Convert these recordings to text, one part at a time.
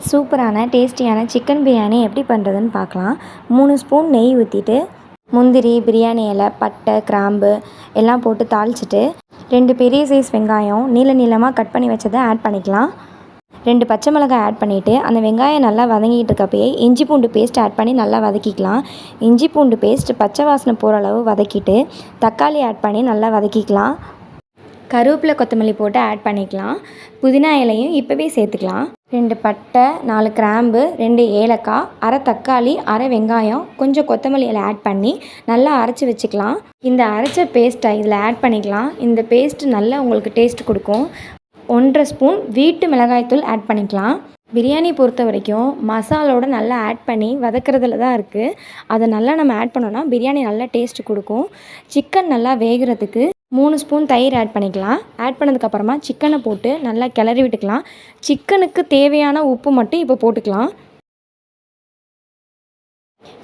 சூப்பரான டேஸ்டியான சிக்கன் பிரியாணி எப்படி பண்ணுறதுன்னு பார்க்கலாம். 3 ஸ்பூன் நெய் ஊற்றிட்டு முந்திரி, பிரியாணி இலை, பட்டை, கிராம்பு எல்லாம் போட்டு தாளிச்சிட்டு 2 பெரிய சைஸ் வெங்காயம் நீள நீளமாக கட் பண்ணி வச்சதை ஆட் பண்ணிக்கலாம். 2 பச்சை மிளகாய் ஆட் பண்ணிவிட்டு அந்த வெங்காயம் நல்லா வதங்கிட்டு இருக்கப்பயே இஞ்சி பூண்டு பேஸ்ட் ஆட் பண்ணி நல்லா வதக்கிக்கலாம். இஞ்சி பூண்டு பேஸ்ட் பச்சை வாசனை போகிற அளவு வதக்கிட்டு தக்காளி ஆட் பண்ணி நல்லா வதக்கிக்கலாம். கருவேப்பிலை, கொத்தமல்லி போட்டு ஆட் பண்ணிக்கலாம். புதினா இலையும் இப்போவே சேர்த்துக்கலாம். 2 பட்டை, 4 கிராம்பு, 2 ஏலக்காய், அரை தக்காளி, அரை வெங்காயம், கொஞ்சம் கொத்தமல்லி இலை ஆட் பண்ணி நல்லா அரைச்சி வச்சுக்கலாம். இந்த அரைச்ச பேஸ்ட்டை இதில் ஆட் பண்ணிக்கலாம். இந்த பேஸ்ட்டு நல்லா உங்களுக்கு டேஸ்ட் கொடுக்கும். 1.5 ஸ்பூன் வீட்டு மிளகாய்த்தூள் ஆட் பண்ணிக்கலாம். பிரியாணி பொறுத்த வரைக்கும் மசாலோட நல்லா ஆட் பண்ணி வதக்கிறதுல தான் இருக்குது. அதை நல்லா நம்ம ஆட் பண்ணோன்னா பிரியாணி நல்லா டேஸ்ட் கொடுக்கும். சிக்கன் நல்லா வேகிறதுக்கு 3 ஸ்பூன் தயிர் ஆட் பண்ணிக்கலாம். ஆட் பண்ணதுக்கப்புறமா சிக்கனை போட்டு நல்லா கிளறி விட்டுக்கலாம். சிக்கனுக்கு தேவையான உப்பு மட்டும் இப்போ போட்டுக்கலாம்.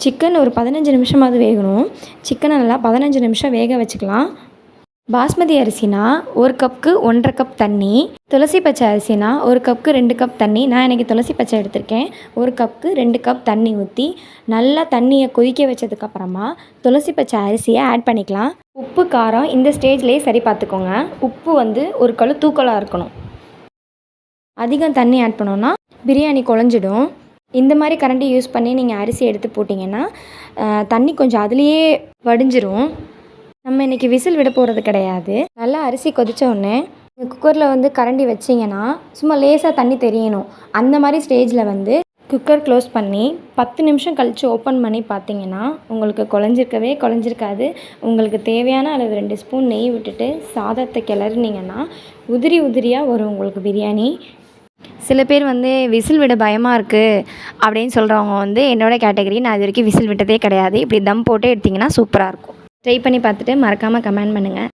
சிக்கன் ஒரு 15 நிமிஷமாவது வேகணும். சிக்கனை நல்லா 15 நிமிஷம் வேக வச்சுக்கலாம். பாஸ்மதி அரிசினா 1 கப்புக்கு 1.5 கப் தண்ணி, துளசி பச்சை அரிசினா 1 கப்புக்கு 2 கப் தண்ணி. நான் இன்றைக்கி துளசி பச்சை எடுத்திருக்கேன். 1 கப்புக்கு 2 கப் தண்ணி ஊற்றி நல்லா தண்ணியை கொதிக்க வச்சதுக்கப்புறமா துளசி பச்சை அரிசியை ஆட் பண்ணிக்கலாம். உப்பு, காரம் இந்த ஸ்டேஜ்லேயே சரி பார்த்துக்கோங்க. உப்பு ஒரு கழு தூக்கலாக இருக்கணும். அதிகம் தண்ணி ஆட் பண்ணோன்னா பிரியாணி குழஞ்சிடும். இந்த மாதிரி கரண்டி யூஸ் பண்ணி நீங்கள் அரிசி எடுத்து போட்டிங்கன்னா தண்ணி கொஞ்சம் அதுலேயே வடிஞ்சிரும். நம்ம இன்றைக்கி விசில் விட போகிறது கிடையாது. நல்லா அரிசி கொதித்த உடனே குக்கரில் கரண்டி வச்சிங்கன்னா சும்மா லேசாக தண்ணி தெரியணும். அந்த மாதிரி ஸ்டேஜில் குக்கர் க்ளோஸ் பண்ணி 10 நிமிஷம் கழித்து ஓப்பன் பண்ணி பார்த்தீங்கன்னா உங்களுக்கு குழஞ்சிருக்காது. உங்களுக்கு தேவையான அளவு 2 ஸ்பூன் நெய் விட்டுட்டு சாதத்தை கிளறினீங்கன்னா உதிரி உதிரியாக வரும் உங்களுக்கு பிரியாணி. சில பேர் விசில் விட பயமாக இருக்குது அப்படின்னு சொல்கிறவங்க என்னோட கேட்டகரி. நான் இது வரைக்கும் விசில் விட்டதே கிடையாது. இப்படி தம் போட்டு எடுத்திங்கன்னா சூப்பராக இருக்கும். ட்ரை பண்ணி பார்த்துட்டு மறக்காமல் கமெண்ட் பண்ணுங்கள்.